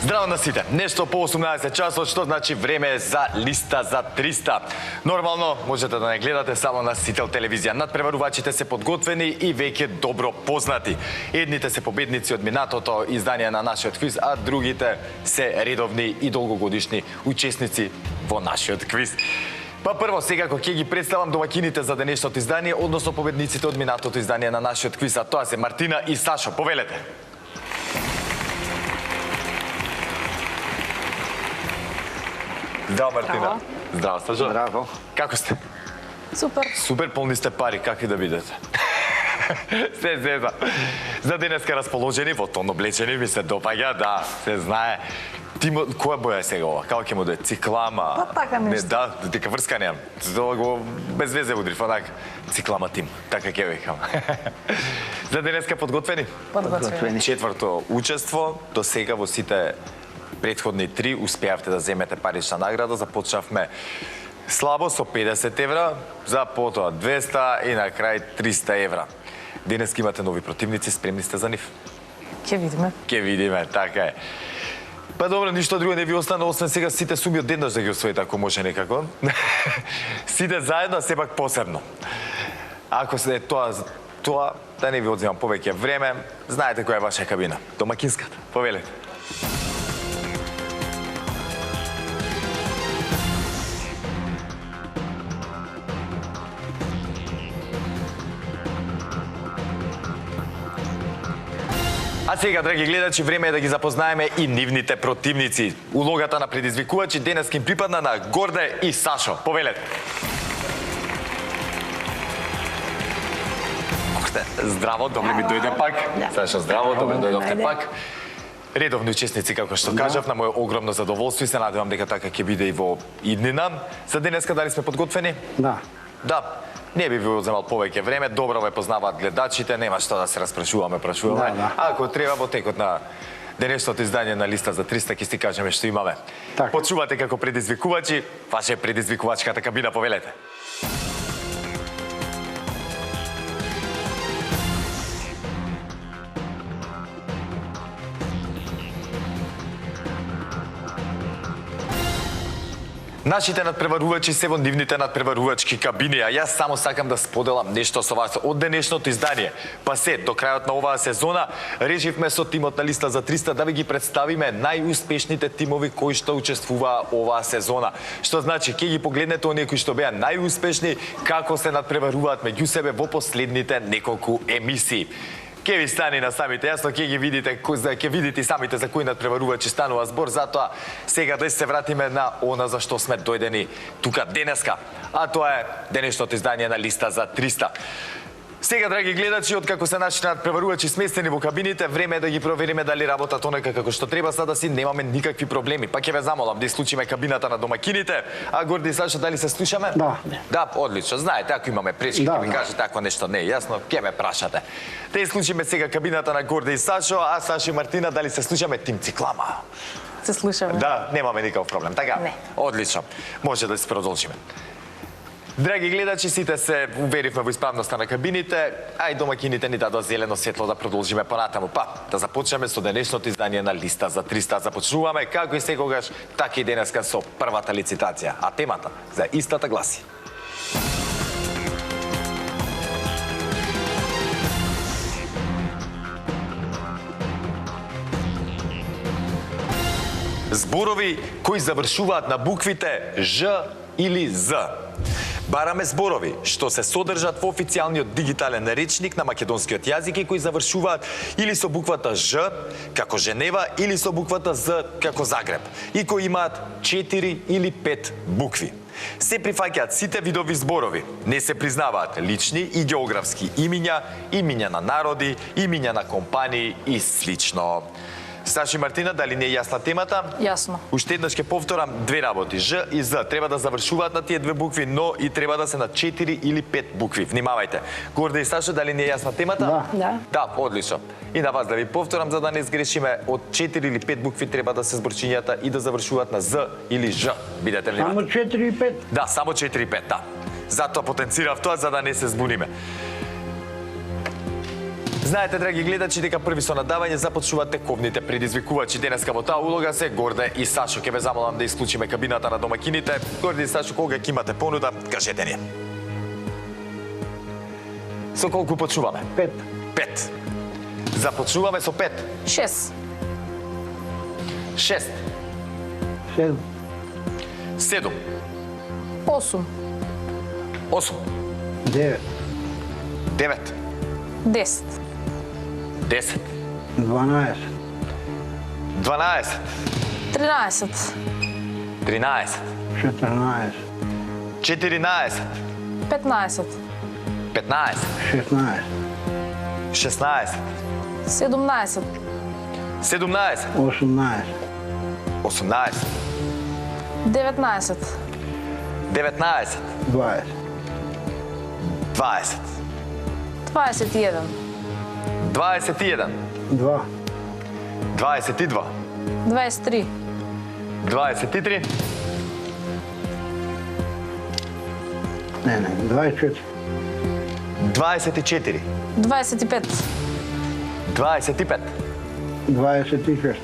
Здраво на сите. Нешто по 18 часот, што значи време за листа за 300. Нормално можете да не гледате само на Сител телевизија. Надпреварувачите се подготвени и веќе добро познати. Едните се победници од минатото издание на нашиот квиз, а другите се редовни и долгогодишни учесници во нашиот квиз. Па прво, секако ќе ги представам домакините за денешното издание, односно победниците од минатото издание на нашиот квиз, а тоа се Мартина и Сашо. Повелете. Здраво, Мартина. Здраво, Сашо. Здраво. Како сте? Супер. Супер, полни сте пари, какви да бидете? Се зеза. За денеска расположени, во тон облечени, ми се допаѓа, да, се знае. Ти која боја е сега ова? Како ќе му да е? Циклама? Па така нешто. Не, да, дека врска немам. Тоа го без везе удрив, одак. Циклама тим, така ќе викам. За денеска подготвени? Подготвени. Четврто учество, до сега во сите претходни три успеавте да земете парична награда. Започнавме слабо со 50 евра, за потоа 200 и на крај 300 евра. Денес имате нови противници, спремни сте за нив? Ќе видиме. Ќе видиме, така е. Па добро, ништо друго не ви остана, освен сега сите суми од денеш да ги освоите, ако може некако. Сите заедно, сепак посебно. Ако се тоа, да не ви одземам повеќе време, знаете која е ваша кабина. Домакинската. Повелете. А сега, драги гледачи, време е да ги запознаеме и нивните противници. Улогата на предизвикувачи денес им припадна на Горде и Сашо. Повелете. Горде, здраво, добре ми дојде пак. Сашо, здраво, добре дојдовте пак. Редовни учесници, како што кажав, на моје огромно задоволство и се надевам дека така ќе биде и во иднина. За денеска дали сме подготвени? Да. Да. Не би ви одземал повеќе време, добро ве познаваат гледачите, нема што да се распрашуваме. Да. Ако треба во текот на денешното издание на листа за 300 ќе си кажеме што имаме. Така. Почувате како предизвикувачи, ваша предизвикувачката кабина, повелете. Нашите надпреварувачи се во нивните надпреварувачки кабини, а јас само сакам да споделам нешто со вас од денешното издание. Па се, до крајот на оваа сезона, решивме со тимот на листа за 300 да ви ги представиме најуспешните тимови кои што учествуваа оваа сезона. Што значи, ќе ги погледнете оние кои што беа најуспешни, како се надпреваруваат меѓу себе во последните неколку емисии. Ке ви стане на самите јасно, ќе видите и самите за кои надпреварувачи станува збор, затоа сега да се вратиме на она за што сме дојдени тука денеска, а тоа е денешното издание на листа за 300. Сега, драги гледачи, откако се нашите надпреварувачи сместени во кабините, време е да ги провериме дали работат онака како што треба, за да си немаме никакви проблеми. Па ќе ве замолам да исклучиме кабината на домакините. А Горди и Сашо, дали се слушаме? Да. Да, одлично. Знаете, ако имаме пречки, ќе ми кажете, ако нешто не е јасно, ќе ме прашате. Да исклучиме сега кабината на Горди и Сашо, а Сашо и Мартина, дали се слушаме? Тим Циклама. Се слушаме. Да, немаме никаков проблем, така? Не. Одлично. Може да се продолжиме. Драги гледачи, сите се уверивме во исправноста на кабините, а и домакините ни дадоа зелено светло да продолжиме понатаму. Па, да започнеме со денешното издание на листа за 300. Започнуваме, како и секогаш, така и денеска со првата лицитација. А темата за истата гласи. Зборови кои завршуваат на буквите Ж или З. Бараме зборови што се содржат во официјалниот дигитален речник на македонскиот јазик и кои завршуваат или со буквата Ж, како Женева, или со буквата З, како Загреб, и кои имаат 4 или 5 букви. Се прифаќаат сите видови зборови. Не се признаваат лични и географски имиња, имиња на народи, имиња на компании и слично. Саши, Мартина, дали не е јасна темата? Јасно. Уште еднаш ќе повторам две работи. Ж и З треба да завршуваат на тие две букви, но и треба да се на 4 или 5 букви. Внимавајте. Горде и Сашо, дали не е јасна темата? Да. Да. Да, одлично. И на вас да ви повторам за да не сгрешиме, од 4 или 5 букви треба да се зборчињата и да завршуваат на З или Ж. Бидете ли? Само 4 и 5? Да, само 4 и 5, да. Затоа потенцирав тоа за да не се збуниме. Знаете, драги гледачи, дека први со надавање започнуваат тековните предизвикувачи. Денеска во таа улога се Горде и Сашо. Ке ве замолам да исклучиме кабината на домакините. Горде и Сашо, кога ќе имате понуда, кажете ни. Со колку почнуваме? 5. 5. Започнуваме со 5. 6. 6. 7. 7. 8. 8. 9. 9. 10. 10. 12. 12. 13. 13. 14. 14. 15. 15. 16. 16. 17. 17. 18. 18. 19. 19. 20. 20. 21. 21. 2. 22. 23. 23. Не, 24. 24. 25. 25. 26.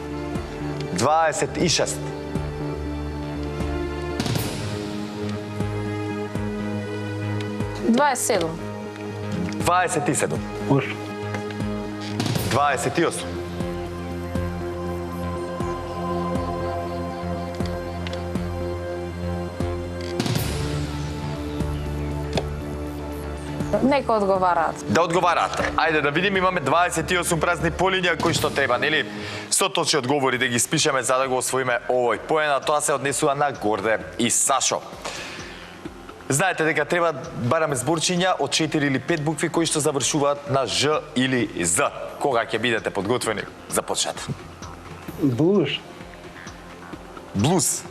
26. 27. 27. 8. 28. Нека одговараат. Да одговараат. Ајде да видим, имаме 28 празни полиња кои што треба, нели? Со точни одговори да ги спишеме за да го освоиме овој поен, а тоа се однесува на Горде и Сашо. Знаете дека треба бараме зборчиња од 4 или 5 букви кои што завршуваат на Ж или З. Кога ќе бидете подготвени? Започнете. Блуз. Блуз.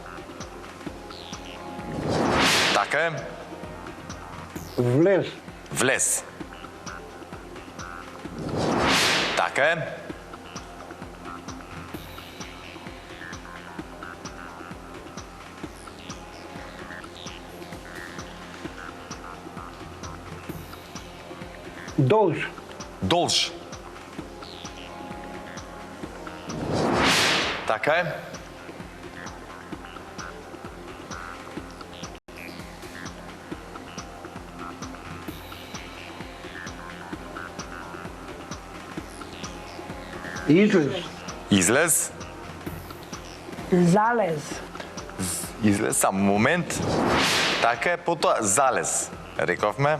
Така е. Влез. Влез. Така е. Долж. Долж. Така е. Излез. Излез. Залез. Излез, само момент. Така е, потоа залез. Рековме.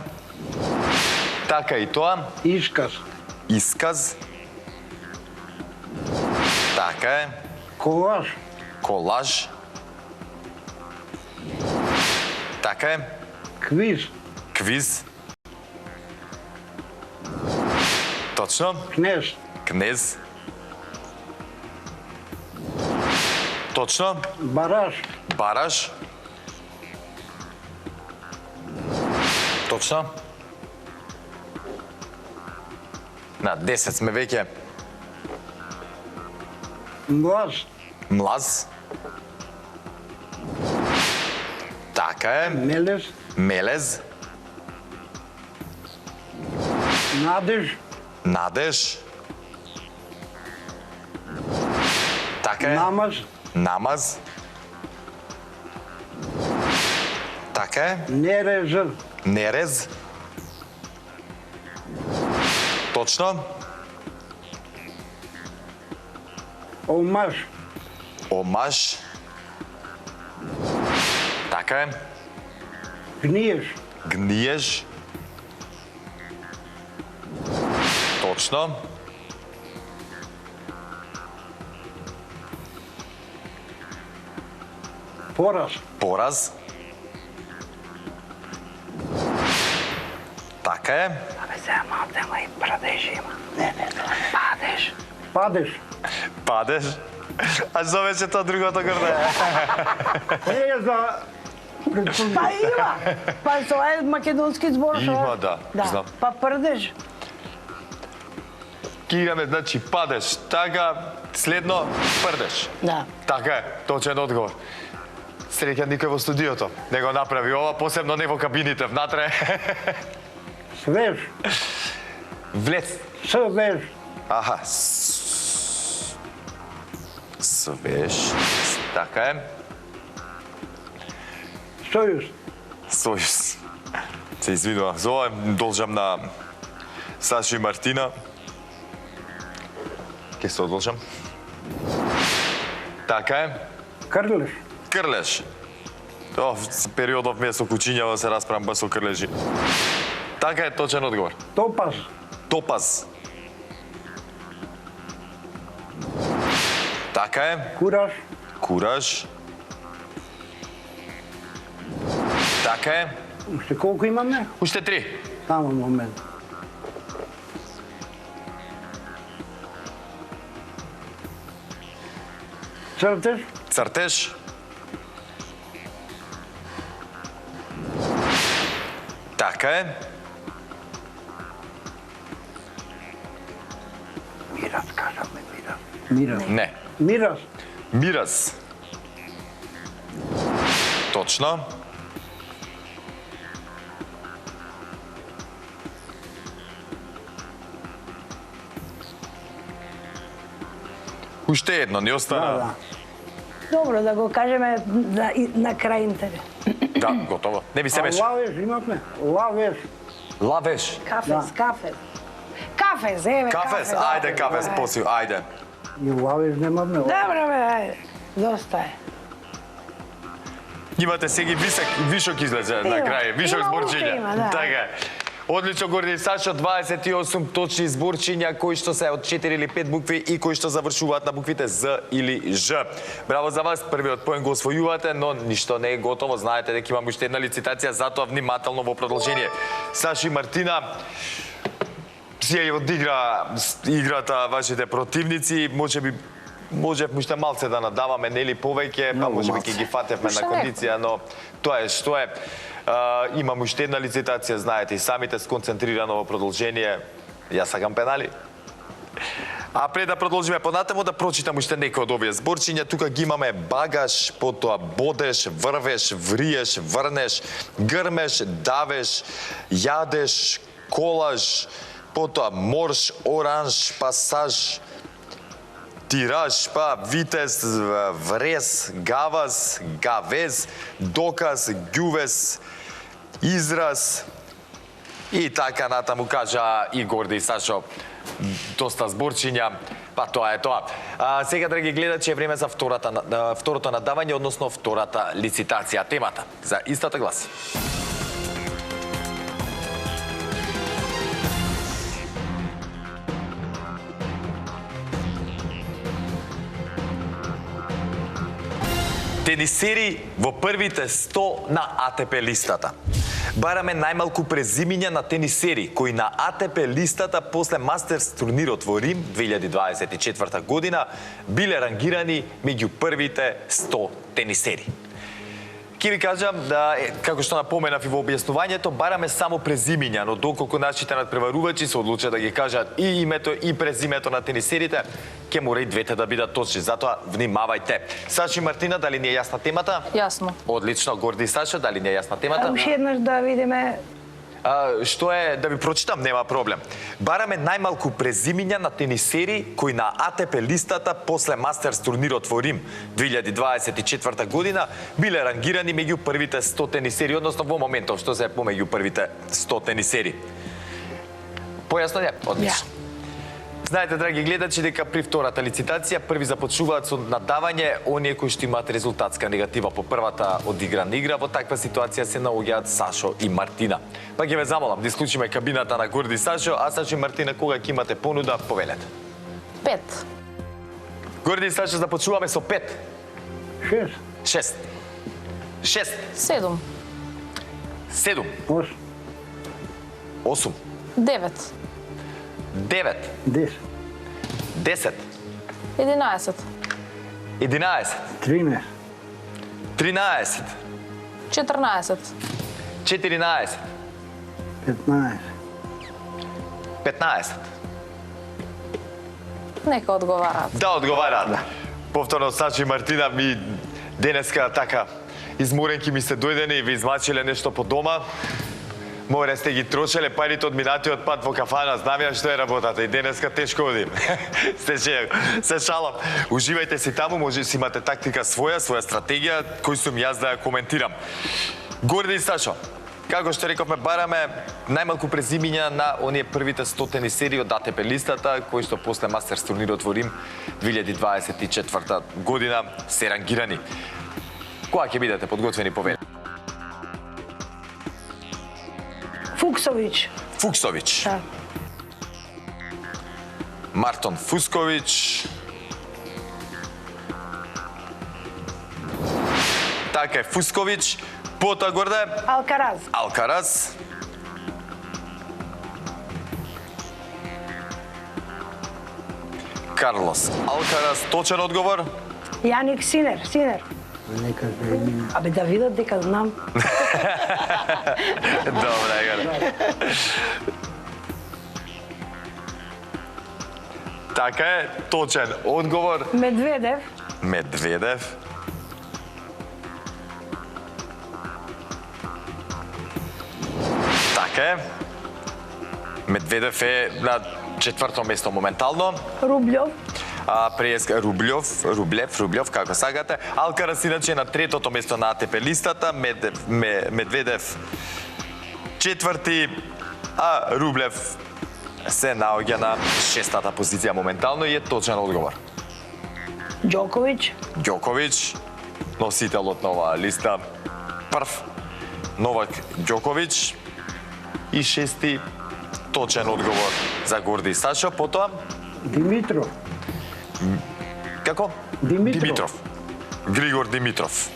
Така и тоа. Исказ. Исказ. Така е. Колаж. Колаж. Така е. Квиз. Квиз. Точно. Кнез. Кнез. Точно. Бараж. Бараж. Точно. На 10 сме веќе. Млаз. Млаз. Така е. Мелез. Мелез. Надеж. Надеж. Така е. Намаз. Намаз. Така е. Нерезър. Нерез. Точно. Омаж. Омаж. Така е. Гниеш. Гниеш. Точно. Пораз. Пораз. Така е. Абе, сега малко и падеж има. Не. Падеж. Падеж. Падеш. А зовеше тоа другото Горде. За... Па има. Па тоа е македонски збор. Има, да, знам. Па прдеж. Кигаме, значи падеш, така, следно прдеш. Да. Така е, точен одговор. Среќен никој во студиото не го направи ова, посебно не во кабините внатре. Свеж. Влез. Свеж. Аха. Свеж. Така е. Сојуз. Сојуз. Се извинувам за ова, должам на Сашо и Мартина. Ке се одолжам. Така е. Крлеш. Крлеш. Периодов ми е со кучињава се расправам ба со крлежи. Така е точен одговор. Топаз. Топаз. Така е. Кураж. Кураж. Така е. Уште колку имаме? Уште 3. Само момент. Цртеш. Цртеж. Така е. Мирас, кажаме мирас. Мирас. Не. Мирас. Мираз. Точно. Уште едно, не остана. Да. Добро, да го кажеме на крај интерес. Да, готово. Не би се А беше. лавеш имавме? Лавеш. Лавеш. Кафес, кафес. Кафес, еве, Кафес, ајде кафес, посил, ајде. И лавеш немавме. Добро, бе, ајде. Доста е. Имате сега вишок излезе на Има. крај, вишок Има, зборчиња. уште има, да. Така е. Одлично, Горди Сашо, 28 точни зборчиња кои што се од 4 или 5 букви и кои што завршуваат на буквите З или Ж. Браво за вас, првиот поен го освојувате, но ништо не е готово. Знаете дека имаме уште една лицитација, затоа внимателно во продолжение. Сашо и Мартина, си ја одигра играта вашите противници, можевме уште малце да надаваме, нели повеќе, па Многу можеби малце. ќе ги фатевме Уште на некој. кондиција, но тоа е што е. Имам уште една лицитација, знаете, и самите сконцентрирано во продолжение. Јас сакам пенали. А пред да продолжиме понатаму, да прочитам уште некои од овие зборчиња. Тука ги имаме багаш, потоа бодеш, врвеш, вриеш, врнеш, грмеш, давеш, јадеш, колаш, потоа морш, оранж, пасаж, тираж, па витез, врез, гаваз, гавез, доказ, ѓувез, израз и така натаму, кажа и Горди и Сашо. Доста зборчиња, па тоа е тоа. Сега, драги гледачи, е време за второто надавање, односно втората лицитација. Темата за истата гласи. Тенисери во првите 100 на АТП листата. Бараме најмалку презимиња на тенисери кои на АТП листата после Мастерс турнирот во Рим 2024 година биле рангирани меѓу првите 100 тенисери. Ке ви кажам да, како што напоменав и во објаснувањето, бараме само презимиња, но доколку нашите надпреварувачи се одлучат да ги кажат и името и презимето на тенисерите, ќе мора и двете да бидат точни. Затоа внимавајте. Сашо и Мартина, дали ни е јасна темата? Јасно. Одлично, Горди и Сашо, дали ни е јасна темата? Уште еднаш да видиме. Што е, да ви прочитам, нема проблем. Бараме најмалку презимиња на тенисери кои на АТП листата после Мастерс турнирот во Рим 2024 година биле рангирани меѓу првите 100 тенисери, односно во моментов што се помеѓу првите 100 тенисери. Појасно е? Одлично. Знаете, драги гледачи, дека при втората лицитација први започнуваат со надавање оние кои што имаат резултатска негатива по првата одиграна игра. Во таква ситуација се наоѓаат Сашо и Мартина. Па ќе ве замолам да исклучиме кабината на Горди и Сашо, а Сашо и Мартина, кога ќе имате понуда, повелете. 5. Горди и Сашо, започнуваме со 5. 6. 6. 6. 7. 7. 8. 8. 9. 9. 10. 10. 11. 11. 13. 13. 14. 14. 15. 15. Нека одговараат. Да, одговараат. Повторно, Сашо и Мартина, ми денеска така изморенки ми се дојдени и ви измачиле нешто по дома. Море сте ги трошеле парите од минатиот пат во кафана, знам ја што е работата и денеска тешко одим. се шалам. Уживајте си таму, може си имате тактика своја стратегија, кој сум јас да ја коментирам. Горди и Сашо, како што рековме, бараме најмалку презимиња на оние првите 100 серии од АТП листата, кои што после Мастерс турнирот во Рим 2024 година се рангирани. Кога ќе бидете подготвени повели? Фуксович. Фуксович. Да. Мартон Фускович. Така е, Фускович. Потоа Горде? Алкараз. Алкараз. Карлос Алкараз. Точен одговор? Јаник Синер. Нека да има. Абе да видат дека знам. Добре, Горде. Така е, точен одговор. Медведев. Медведев. Така е. Медведев е на четврто место моментално. Рублјов. Рублев, како сакате. Алкараз иначе на третото место на АТП листата, Медведев четврти, а Рублев се наоѓа на шестата позиција моментално и е точен одговор. Ѓоковиќ. Ѓоковиќ, носителот на оваа листа, прв Новак Ѓоковиќ и шести точен одговор за Горди и Сашо, потоа Димитров. како? Димитров. Григор Димитров.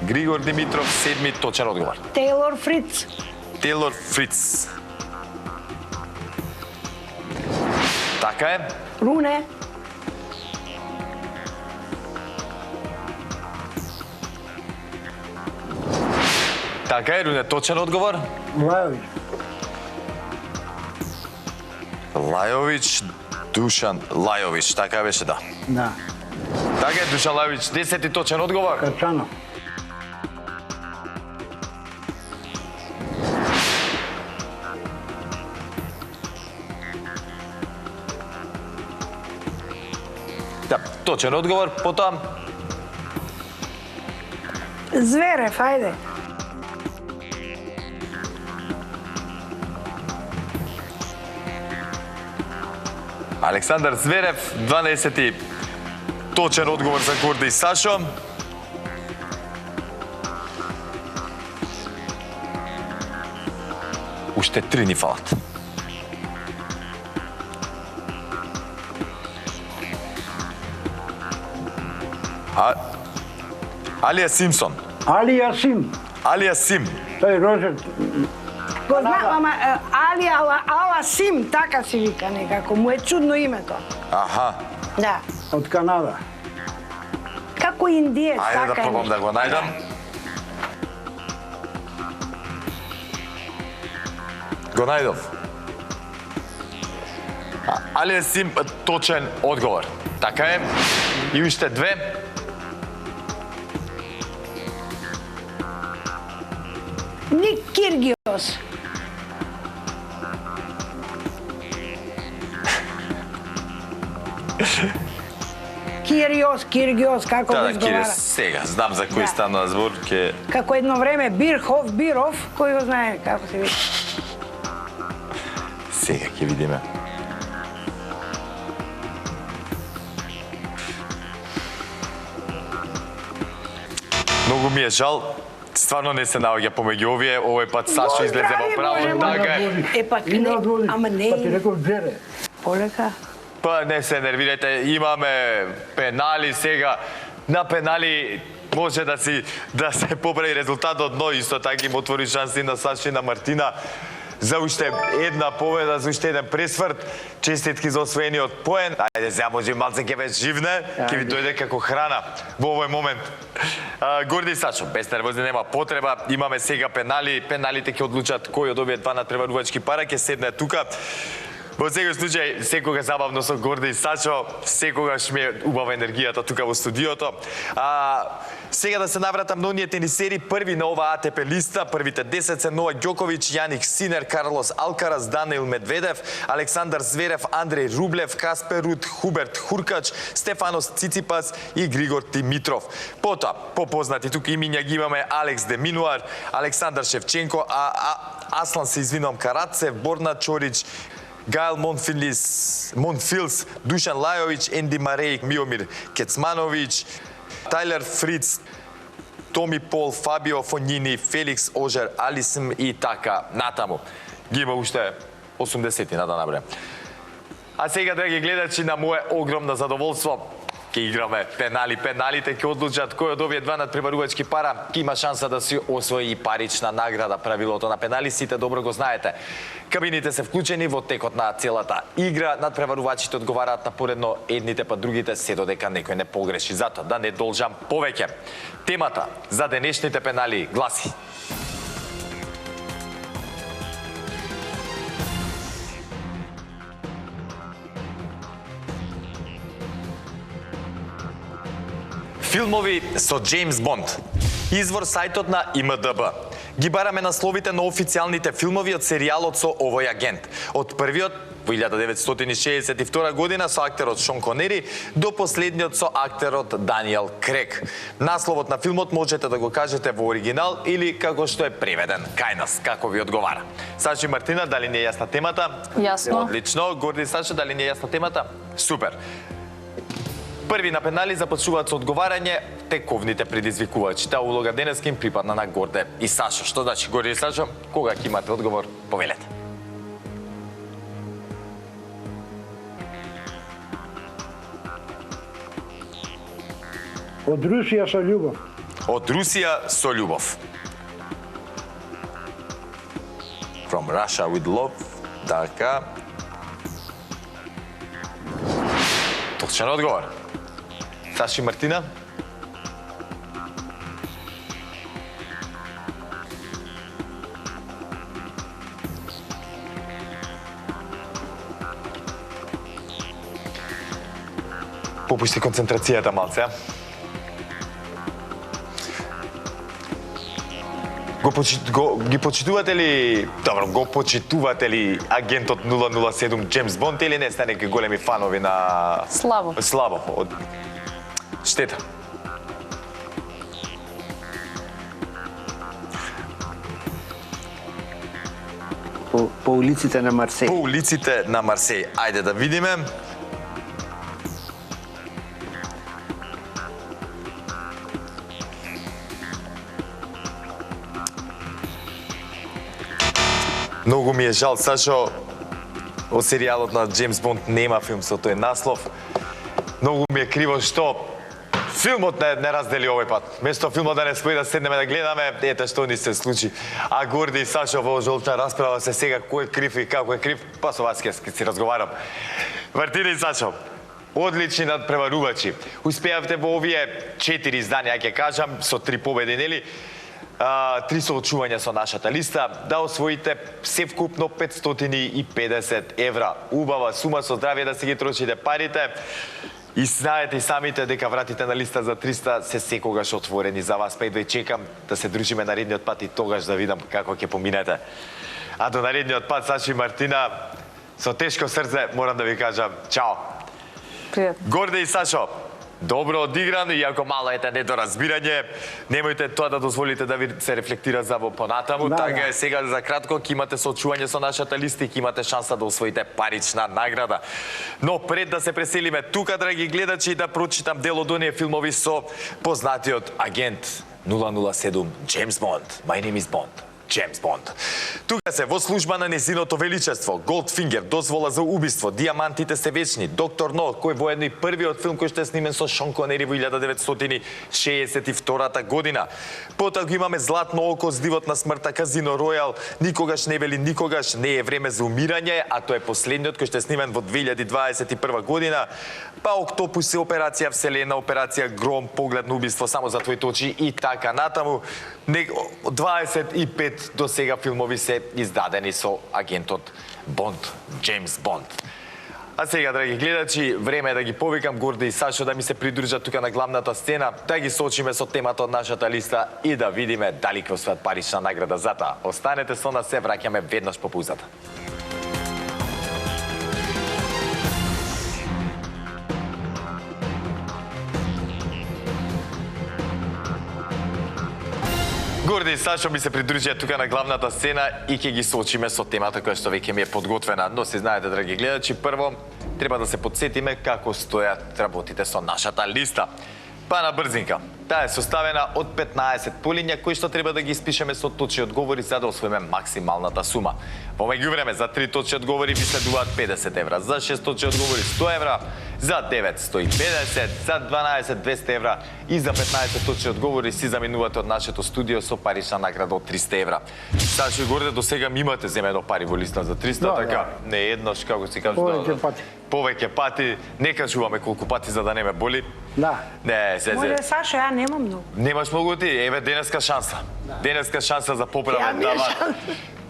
Григор Димитров, седми точен одговор. Тейлор Фриц. Тейлор Фриц. Така е. Руне. Така е, Руне, точен одговор. Лајович. Лајович, Душан Лајович, така беше, да. Да. Така е, Душан Лајович, 10 точен одговор. Качанов. Да, точен одговор, потоа Зверев, ајде. Александар Зверев, 12 точен одговор за Горди и Сашо. Уште 3 ни фалат. Алија Симсон. Алија Сим. Алија Сим. Тој Рожер. Го знам, ама Али Ала Сим, така си вика некако, му е чудно името. Аха. Да. Од Канада. Како индиец, Ајде да така пробам да го најдам. Го најдов. Алија Сим, точен одговор. Така е. И уште 2. Ник Киргиос. Киргиос, како го Да, Кире, изговара. сега, знам за кој Да. стана збор, ке... Како едно време Биров, кој го знае како се вика. Сега ќе видиме. Многу ми е жал, стварно не се наоѓа помеѓу овие, овој пат Сашо излезе во право, Боже, така е. Е, пак И не, на одводи. ама не. Па ти реков Джере. Полека. Па не се нервирате, имаме пенали сега. На пенали може да се поправи резултатот, но исто така им отвори шанси на Сашо и на Мартина за уште една победа, за уште еден пресврт. Честитки за освоениот поен. Ајде, сега може малце ќе ве живне, ќе ви дојде како храна во овој момент. Горди и Сашо, без нервози нема потреба. Имаме сега пенали. Пеналите ќе одлучат кој од овие два натпреварувачки пара ќе седне тука. Во секој случај, секогаш забавно со Горде и Сачо, секогаш ми е убава енергијата тука во студиото. Сега да се навратам на оние тенисери, први на оваа АТП листа, првите 10 се Новак Ѓоковиќ, Јаник Синер, Карлос Алкарас, Даниил Медведев, Александар Зверев, Андреј Рублев, Каспер Рут, Хуберт Хуркач, Стефанос Циципас и Григор Димитров. Потоа, попознати тука имиња ги имаме Алекс Деминуар, Александар Шевченко, Аслан се извинувам Карацев, Борна Чорич, Гайл Монфилс, Душан Лајовиќ, Енди Мареј, Миомир Кецмановиќ, Тайлер Фриц, Томи Пол, Фабио Фонини, Феликс Ожер, Алисм и така натаму. Ги има уште 80-на да набрем. А сега, драги гледачи, на мое огромно задоволство, ќе играме пенали. Пеналите ќе одлучат кој од овие два надпреварувачки пара ќе има шанса да си освои и парична награда. Правилото на пенали сите добро го знаете. Кабините се вклучени во текот на целата игра. Надпреварувачите одговараат на поредно едните па другите се додека некој не погреши. Зато да не должам повеќе. Темата за денешните пенали гласи: филмови со Джеймс Бонд. Извор сајтот на ИМДБ. Ги бараме насловите на официјалните филмови од серијалот со овој агент. Од првиот во 1962 година со актерот Шон Конери до последниот со актерот Даниел Крейг. Насловот на филмот можете да го кажете во оригинал или како што е преведен кај нас, како ви одговара. Сашо и Мартина, дали не е јасна темата? Јасно. Одлично. Горди и Сашо, дали не е јасна темата? Супер. Први на пенали започнуваат со одговарање тековните предизвикувачи. Таа улога денес им припадна на Горде и Сашо. Што значи Горде и Сашо? Кога ќе имате одговор, повелете. Од Русија со љубов. Од Русија со љубов. From Russia with love. Така. Точен одговор. Сашо и Мартина? Попушти концентрацијата малце, а? Ги почитувате ли, добро, го почитувате ли агентот 007 Джеймс Бонд или не сте неки големи фанови на... Слабо. Слабо. Штета. По улиците на Марсеј. По улиците на Марсеј. Ајде да видиме. Многу ми е жал, Сашо, од серијалот на Джеймс Бонд нема филм со тој наслов. Многу ми е криво што филмот не раздели овој пат. Место филмот да не спои да седнеме да гледаме, ете што ни се случи. А Горди и Сашо во жолта расправа се сега кој е крив и како е крив, па со вас ќе си разговарам. Мартина и Сашо, одлични надпреварувачи. Успеавте во овие 4 изданија, ќе кажам, со 3 победи, нели? 3 соочувања со нашата листа, да освоите севкупно 550 евра. Убава сума, со здравје да си ги трошите парите. И знаете и самите дека вратите на листа за 300 се секогаш отворени за вас. Па едва чекам да се дружиме наредниот пат и тогаш да видам како ќе поминете. А до наредниот пат, Сашо и Мартина, со тешко срце морам да ви кажам чао. Пријатно. Горде и Сашо, добро одиграно, иако мало ете недоразбирање, немојте тоа да дозволите да ви се рефлектира за во понатаму, така е сега за кратко ќе имате соочување со нашата листа и ќе имате шанса да освоите парична награда. Но пред да се преселиме тука, драги гледачи, да прочитам дел од оние филмови со познатиот агент 007 Джеймс Бонд. My name is Bond. Джеймс Бонд. Тука се во служба на незиното величество, Голдфингер, дозвола за убиство, Диамантите се вечни, Доктор Но, кој воедно и првиот филм кој што е снимен со Шон Конери во 1962 година. Потоа го имаме Златно око, Здивот на смртта, Казино Ројал, Никогаш не вели никогаш, Не е време за умирање, а тоа е последниот кој што е снимен во 2021 година. Па Октопуси, Операција Вселена, Операција Гром, Поглед на убиство само за твоите очи и така натаму. 25 5 до сега филмови се издадени со агентот Бонд, Джеймс Бонд. А сега, драги гледачи, време е да ги повикам Горде и Сашо да ми се придружат тука на главната сцена, да ги соочиме со темата од нашата листа и да видиме дали ќе освојат парична награда за таа. Останете со нас, се враќаме веднаш по паузата. Горде и Сашо ми се придружија тука на главната сцена и ќе ги соочиме со темата која што веќе ми е подготвена. Но се знаете, драги гледачи, прво треба да се подсетиме како стојат работите со нашата листа. Па на брзинка. Таа е составена од 15 полиња кои што треба да ги испишеме со точни одговори за да освоиме максималната сума. Во меѓувреме за 3 точни одговори ви следуваат 50 евра, за 6 точни одговори 100 евра, за 9 150, за 12 200 евра и за 15 точни одговори си заминувате од нашето студио со парична награда од 300 евра. Сашо и Горде, до сега ми имате земено пари во листа за 300, Да, така? Не еднаш, како си кажеш. Повеќе пати. Повеќе пати, не кажуваме колку пати за да не ме боли. Да. Не, Може, Сашо, ја немам многу. Немаш многу ти, еве денеска шанса. Денеска шанса за Ја поправен ми е дава. шанса.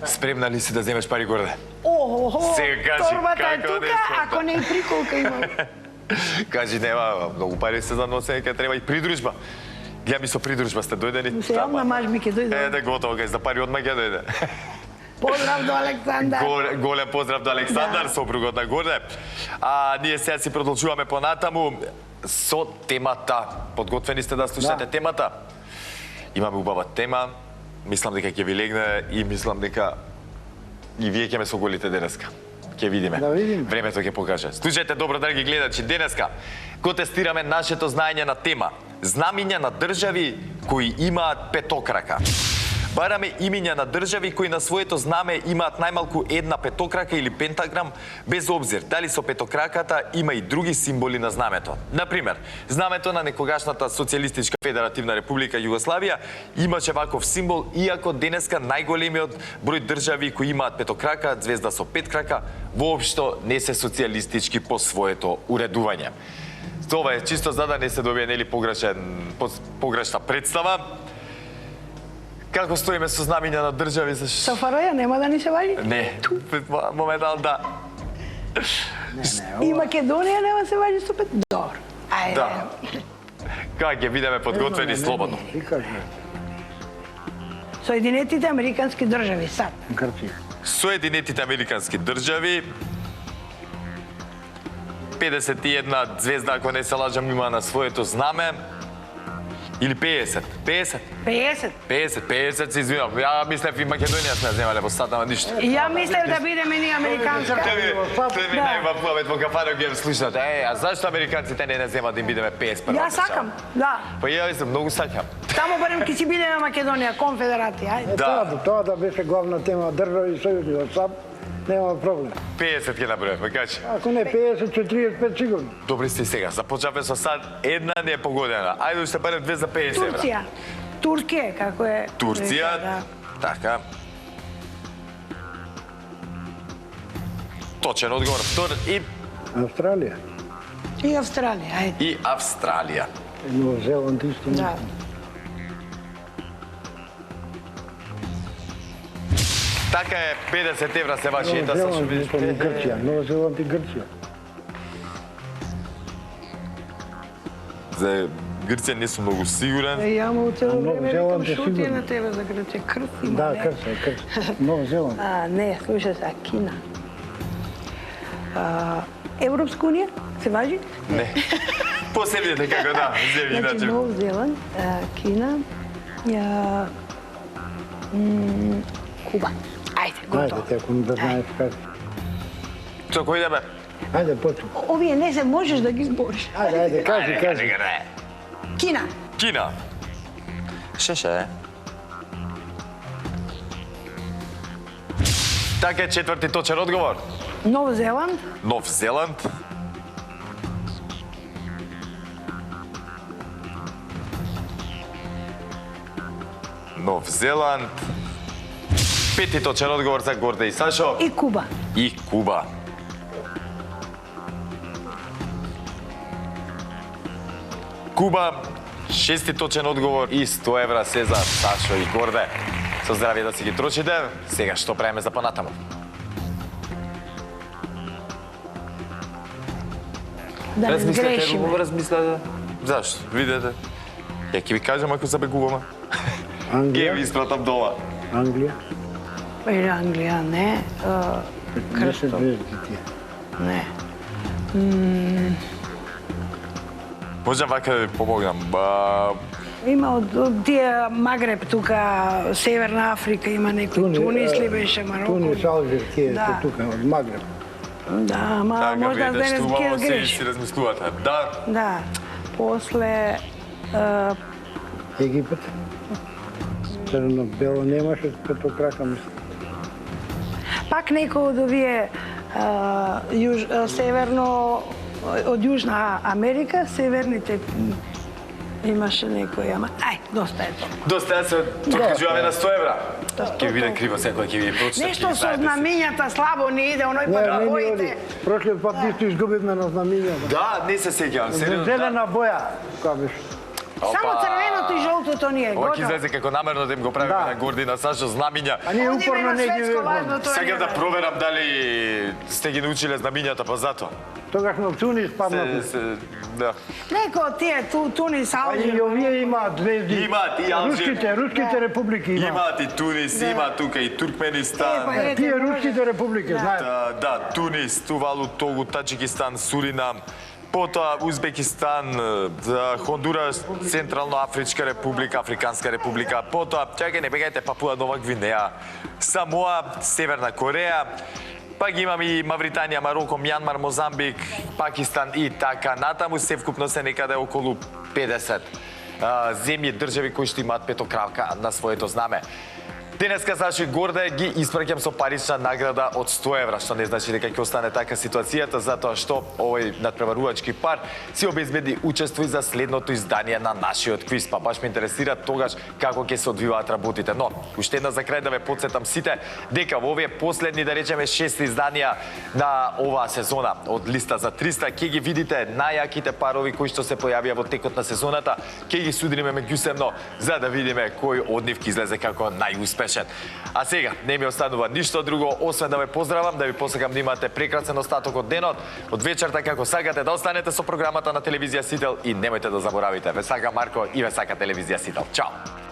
Спремна ли си да земеш пари, Горде? Охо, Сега кажи, торбата е како тука, не сум, ако не и приколка имам. Кажи, нема, многу пари се за носење, ке треба и придружба. Гледа ми со придружба сте дојдени. Се јавна маж ми ќе дојде. Да готово, кај за пари одма ќе дојде. Поздрав до Александар. Голем поздрав до Александар, сопругот на Горде. Ние сега си продолжуваме понатаму со темата. Подготвени сте да слушате темата? Имаме убава тема. Мислам дека ќе ви легне и мислам дека и вие ќе ме соголите денеска. Ќе видиме. Да видиме. Времето ќе покаже. Слушајте добро, драги гледачи, денеска го тестираме нашето знаење на тема знамиња на држави кои имаат петокрака. Бараме имиња на држави кои на своето знаме имаат најмалку една петокрака или пентаграм, без обзир дали со петокраката има и други символи на знамето. Например, знамето на некогашната Социјалистичка Федеративна Република Југославија имаше ваков символ, иако денеска најголемиот број држави кои имаат петокрака, звезда со пет крака, воопшто не се социјалистички по своето уредување. Ова е чисто за да не се добие нели погрешна представа. Како стоиме со знамиња на држави? Сафароја нема да ни се важи? Не, моментално да. И Македонија нема се важи со пет? Добро. Ајде. Да. Кога ќе бидеме подготвени слободно? И кажи, Соединетите Американски држави, сад. Грција. Соединетите Американски држави 51 звезда, ако не се лажам, има на своето знаме. Или 50? 50? 50. 50 се извинам. Ја мислев и Македонија сме земале во стат, ама ништо. И ја мислев да бидеме ни американска. Тој ми Да. најва памет во кафана ги слушнат. А зашто американците не земат да им бидеме 51? Ја сакам, да. Па ја мислам, многу сакам. Таму барем ќе си бидеме Македонија, конфедерација, ајде. Да. Тоа да беше главна тема држави и сојузи во САП, нема проблем. 50 ќе набројаме, кажи. Ако не 50, 45 сигурно. Добри сте сега, започнавме со сад, една не е погодена. Ајде уште барем 2 за 50 евра. Турција. Турскија, како е? Турција, Да. така. Точен одговор, втор и Австралија. И Австралија, ајде. Австралија. Нова Зеланд исто. Да. Така е, 50 евра се ваши, ета Нова Сашо, Зеланд видиш. исто и Грција. Нова Зеланд и Грција. За Грција не сум многу сигурен. Ја му цело Нова време Зеланд викам е шути сигурно. на тебе за Грција. Крст има, Да, не? Крција. Нова Зеланд. Не, слушај се, Кина. Европска унија, се важи? Не. После видите како да, земи Значи, иначе. Нов Зеланд, Кина, Куба. Ајде, Ајде, готово. те ако не да знаеш како. Со кој идеме? Ајде, почу. Овие не се можеш да ги збориш. Ајде, кажи. Кина. Кина. Ше. Така е, четврти точен одговор. Нов Зеланд, Нов Зеланд. Нов Зеланд. Пети точен одговор за Горде и Сашо. и Куба. И Куба. Куба, шести точен одговор и 100 евра се за Сашо и Горде. Со здравие да си ги трошите. Сега што правиме за понатаму? Да не сгрешиме. Размислете. Зашто? Видете? Ја ќе ви кажам ако забегуваме. Ќе Англија, ви испратам дома. Англија. Или Англија, не. 10 звезди тие. Не. Можам вака да ви помогнам. Има од тие Магреб тука, Северна Африка, има некој Тунис ли беше, Мароко? Тунис, Алжир, тие Да. се тука, од Магреб. Да, ма Така, можда да видите, не што убаво си сгреши. размислувате. Да, Да. После Египет. Црно-бело немаше, петокрака мислам. пак некој од овие северно од Јужна Америка, северните имаше некој, ама доста е тоа. доста да се кажуваме на 100 евра. Ќе ви биде криво секој, ќе ви прочитам. Нешто со знамињата слабо не иде, оној пат Не, не ни боите. оди. Прошлиот пат нисто изгубивме на знамињата. Да, не се сеќавам, сериозно. Зелена боја, која беше. Само црвеното и жолтото ни е Ова ќе готово. излезе како намерно да им го правиме Да. на Горди на Сашо знамиња. А ние Овде упорно има не ги светско важно, вербаме. тоа Сега не да знам. проверам дали сте ги научиле знамињата, па затоа. Тогаш на Тунис падна. Да. Некој од тие Тунис, А и Алжир. овие имаат звезди. Имаат и Алжир. Руските републики имаат. Имаат и Тунис, има тука и Туркменистан. Ете, Тие може. руските републики, знаеш. Да, Тунис, Тувалу, Тогу, Таджикистан, Суринам, потоа Узбекистан, Хондурас, Централно-Афричка република, Африканска република, потоа, чакај, не бегајте, Папуа Нова Гвинеја, Самоа, Северна Кореја, па ги имаме и Мавританија, Мароко, Мјанмар, Мозамбик, Пакистан и така натаму, се вкупно се некаде околу 50 земји, држави кои што имаат петокрака на своето знаме. Денеска, Сашо и Горде, ги испраќам со парична награда од 100 евра, што не значи дека ќе остане така ситуацијата, затоа што овој надпреварувачки пар си обезбеди учествувај за следното издание на нашиот квиз. Па баш ме интересира тогаш како ќе се одвиваат работите. Но, уште една за крај да ве потсетам сите дека во овие последни, да речеме, 6 изданија на оваа сезона од листа за 300 ќе ги видите најаките парови кои што се појавија во текот на сезоната, ќе ги судиме меѓусебно за да видиме кој од нив ќе излезе како најуспешен. А сега, не ми останува ништо друго, освен да ве поздравам, да ви посакам да имате прекрасен остаток од денот, од вечерта како сакате, да останете со програмата на телевизија Сител и немојте да заборавите, ве сака Марко и ве сака телевизија Сител. Чао!